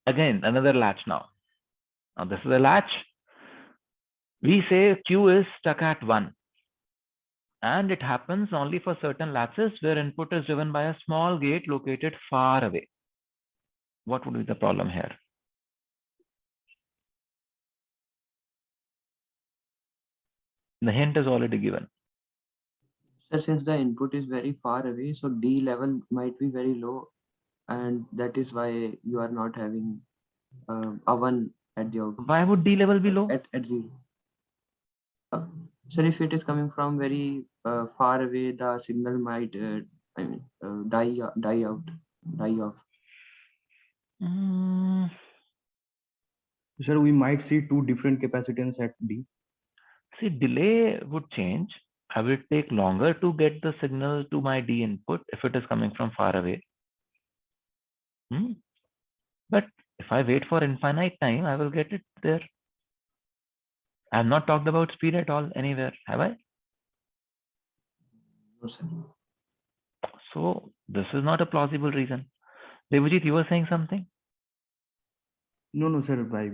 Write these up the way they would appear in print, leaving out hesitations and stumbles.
Again, another latch now. Now this is a latch. We say Q is stuck at 1. And it happens only for certain latches where input is driven by a small gate located far away. What would be the problem here? The hint is already given. Sir, since the input is very far away, so D level might be very low, and that is why you are not having a 1 at the output. Why would D level be low? At 0. Sir, if it is coming from very far away, the signal might die out, die off. Sir, we might see two different capacitance at D. See, delay would change. I will take longer to get the signal to my D input if it is coming from far away. But if I wait for infinite time, I will get it there. I have not talked about speed at all anywhere, have I? No, sir. So this is not a plausible reason. Devajit, you were saying something? No, sir. I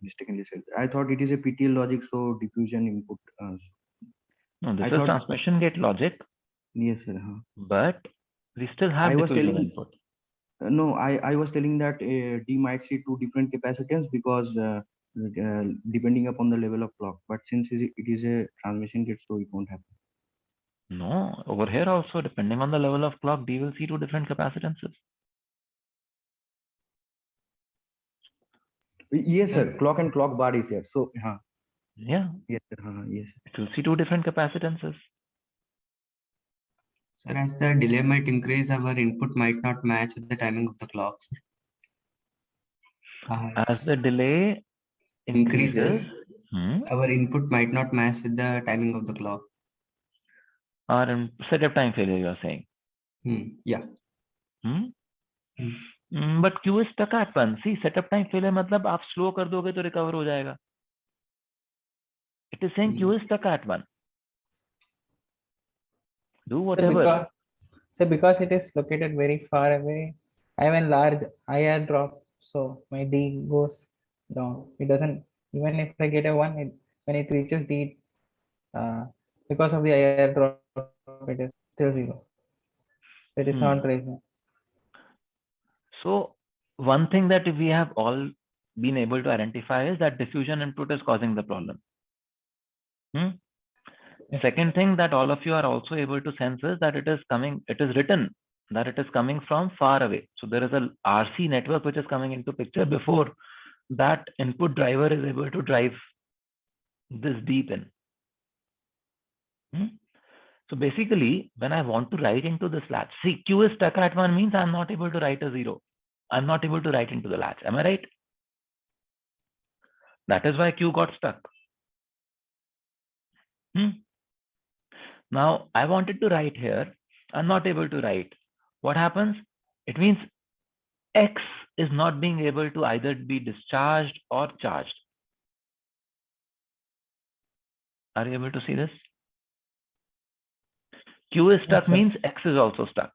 mistakenly said. I thought it is a PTL logic, so diffusion input. No, this is transmission gate logic. Yes, sir. But we still have diffusion input. No, I was telling that D might see two different capacitance because depending upon the level of clock. But since it is a transmission gate, so it won't happen. No, over here also, depending on the level of clock, D will see two different capacitances. Yes, sir. Clock and clock bar is here. So, yeah. Yes, sir. Yes. It will see two different capacitances. Sir, as the delay might increase, our input might not match with the timing of the clocks. As the delay increases, our input might not match with the timing of the clock. Or in setup time failure, you are saying? Yeah. But Q is stuck at 1. See, setup time failure मतलब आप slow कर दोगे तो recover हो जाएगा. It is saying Q is stuck at 1. Do whatever. Because it is located very far away, I have a large IR drop, so my D goes down. It doesn't, even if I get a 1, when it reaches D, because of the IR drop, it is still 0. It is not rising. So one thing that we have all been able to identify is that diffusion input is causing the problem. Yes. Second thing that all of you are also able to sense is that it is written that it is coming from far away. So there is a RC network which is coming into picture before that input driver is able to drive this deep in. So basically, when I want to write into this latch, see, Q is stuck at 1 means I'm not able to write a 0. I'm not able to write into the latch. Am I right? That is why Q got stuck. Now, I wanted to write here. I'm not able to write. What happens? It means X is not being able to either be discharged or charged. Are you able to see this? Q is stuck means X is also stuck.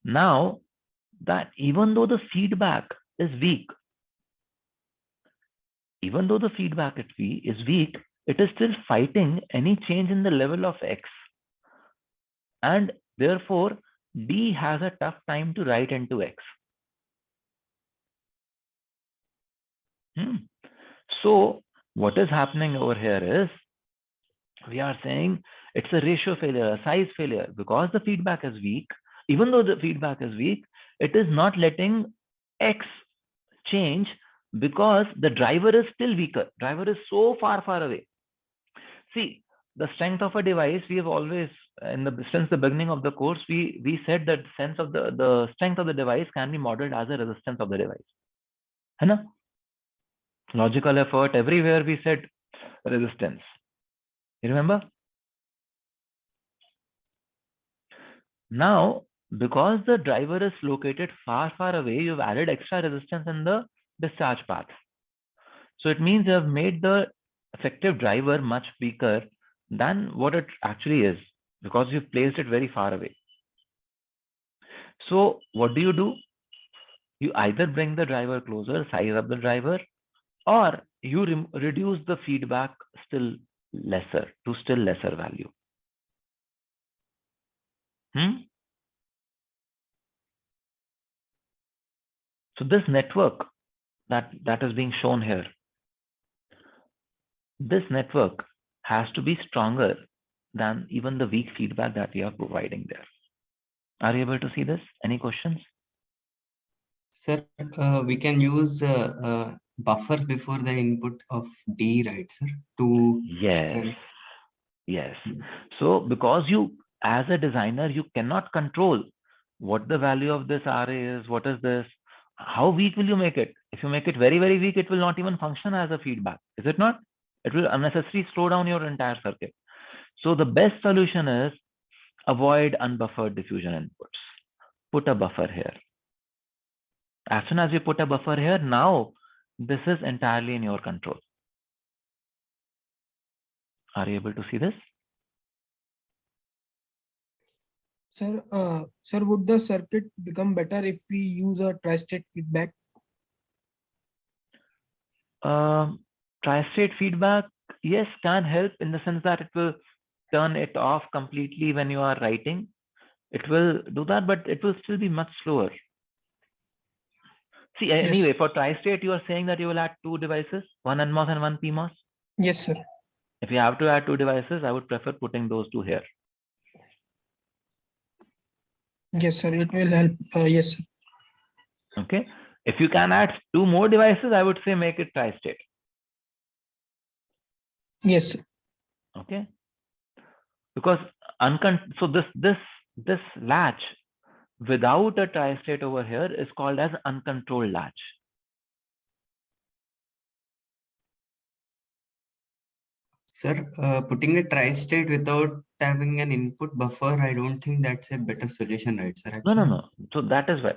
Now, that even though the feedback is weak, it is still fighting any change in the level of X. And therefore, D has a tough time to write into X. So what is happening over here is, we are saying it's a ratio failure, a size failure, because the feedback is weak. Even though the feedback is weak, it is not letting X change because the driver is still weaker. Driver is so far away. See, the strength of a device, we have always, since the beginning of the course, we said that the strength of the device can be modeled as a resistance of the device. Hai logical effort, everywhere we said resistance. You remember? Now, because the driver is located far away, you've added extra resistance in the discharge path. So it means you have made the effective driver much weaker than what it actually is, because you've placed it very far away. So what do? You either bring the driver closer, size up the driver, or you reduce the feedback still lesser value. So this network that is being shown here, this network has to be stronger than even the weak feedback that we are providing there. Are you able to see this? Any questions? Sir, we can use buffers before the input of D, right, sir? To Yes. strength. Yes. So because you, as a designer, you cannot control what the value of this RA is, what is this, how weak will you make it? If you make it very, very weak, it will not even function as a feedback. Is it not? It will unnecessarily slow down your entire circuit. So the best solution is avoid unbuffered diffusion inputs. Put a buffer here. As soon as you put a buffer here, now this is entirely in your control. Are you able to see this? Sir, would the circuit become better if we use a tri-state feedback? Tri-state feedback, yes, can help in the sense that it will turn it off completely when you are writing. It will do that, but it will still be much slower. See, Yes. anyway, for tri-state, you are saying that you will add two devices, one NMOS and one PMOS? Yes, sir. If you have to add two devices, I would prefer putting those two here. Yes, sir. It will help. Yes, sir. Okay. If you can add two more devices, I would say make it tri-state. Yes, sir. Okay. Because so this latch without a tri-state over here is called as uncontrolled latch. Sir, putting a tri-state without having an input buffer, I don't think that's a better solution, right, sir? Actually? No. So that is why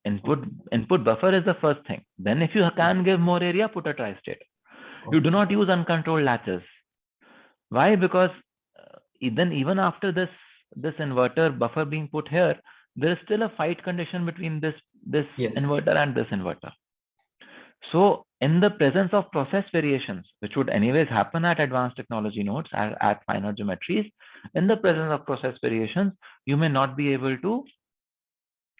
input buffer is the first thing. Then if you can give more area, put a tri-state. You do not use uncontrolled latches. Why? Because then even after this inverter buffer being put here, there is still a fight condition between this Yes. inverter and this inverter. So in the presence of process variations, which would anyways happen at advanced technology nodes, at finer geometries, in the presence of process variations, you may not be able to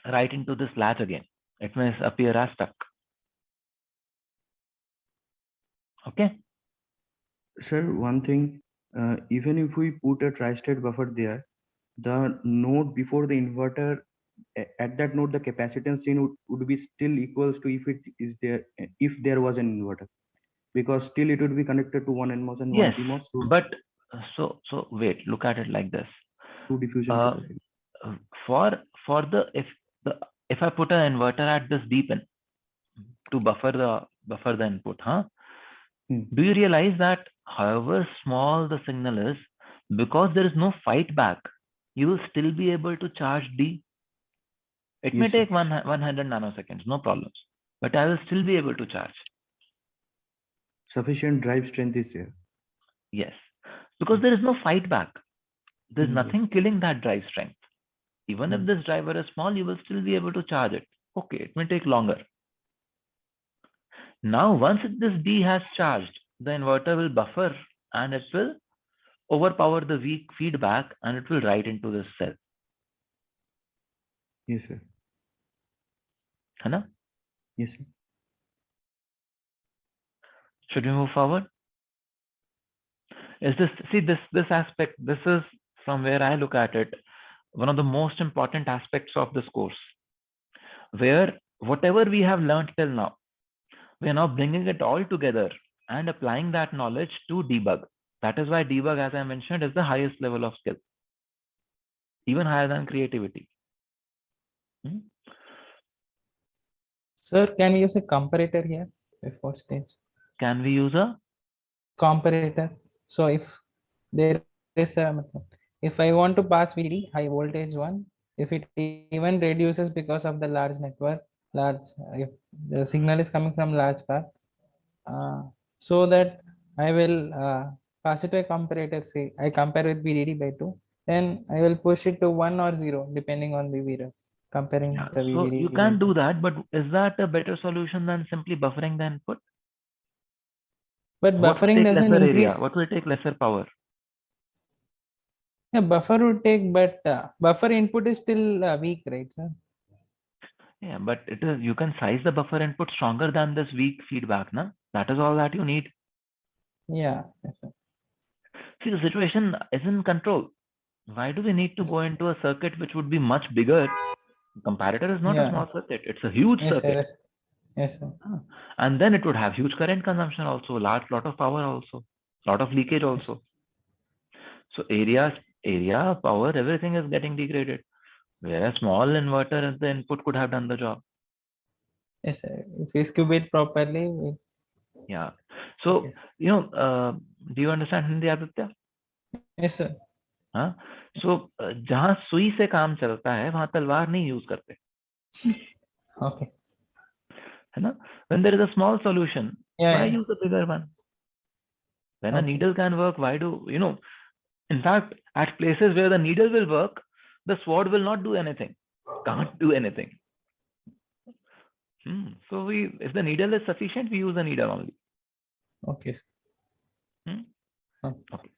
write into this latch again. It may appear as stuck. Okay. Sir, one thing, even if we put a tri-state buffer there, the node before the inverter, at that node, the capacitance in would be still equals to if it is there, if there was an inverter, because still it would be connected to one NMOS and Yes, one PMOS. but so wait, look at it like this. Two diffusion capacity. If I put an inverter at this D pin to buffer the input, do you realize that however small the signal is, because there is no fight back, you will still be able to charge D. It may take 100 nanoseconds, no problems, but I will still be able to charge. Sufficient drive strength is there. Yes, because there is no fight back. There's nothing killing that drive strength. Even if this driver is small, you will still be able to charge it. Okay, it may take longer. Now, once this D has charged, the inverter will buffer and it will overpower the weak feedback and it will write into this cell. Yes, sir. Hana? Yes, sir. Should we move forward? Is this aspect, this is from where I look at it, one of the most important aspects of this course, where whatever we have learned till now, we are now bringing it all together and applying that knowledge to debug. That is why debug, as I mentioned, is the highest level of skill, even higher than creativity. Sir, can we use a comparator here before stage? Can we use a Comparator? So if there is if I want to pass VD, high voltage one, if it even reduces because of the large network, if the signal is coming from large path, so that I will pass it to a comparator, say I compare with VDD by 2, then I will push it to 1 or 0 depending on the VREF. comparing Yeah, the so VDD. you can do that, but is that a better solution than simply buffering the input? But What will buffering take doesn't lesser increase. area? What will take lesser power? Yeah, buffer would take, but buffer input is still weak, right, sir? Yeah, but it is, you can size the buffer input stronger than this weak feedback, na? That is all that you need. Yeah. Yes, sir. See, the situation is in control. Why do we need to go into a circuit which would be much bigger? Comparator is not a Yeah. small circuit, it's a huge Yes, sir. circuit. Yes, sir. And then it would have huge current consumption also, lot of power also, lot of leakage also. So area, power, everything is getting degraded. Whereas small inverter as the input could have done the job. Yes, sir. If we skew it properly, Yeah. So, you know, do you understand Hindi, Aditya? yes, sir. हाँ, so जहाँ सुई से काम चलता है वहाँ तलवार नहीं यूज करते, Okay. है ना? When there is a small solution, Yeah, why yeah. use a bigger one? When a Okay. needle can work, why do, you know, in fact, at places where the needle will work, the sword will not do anything, can't do anything. So if the needle is sufficient, we use the needle only. Okay. Okay.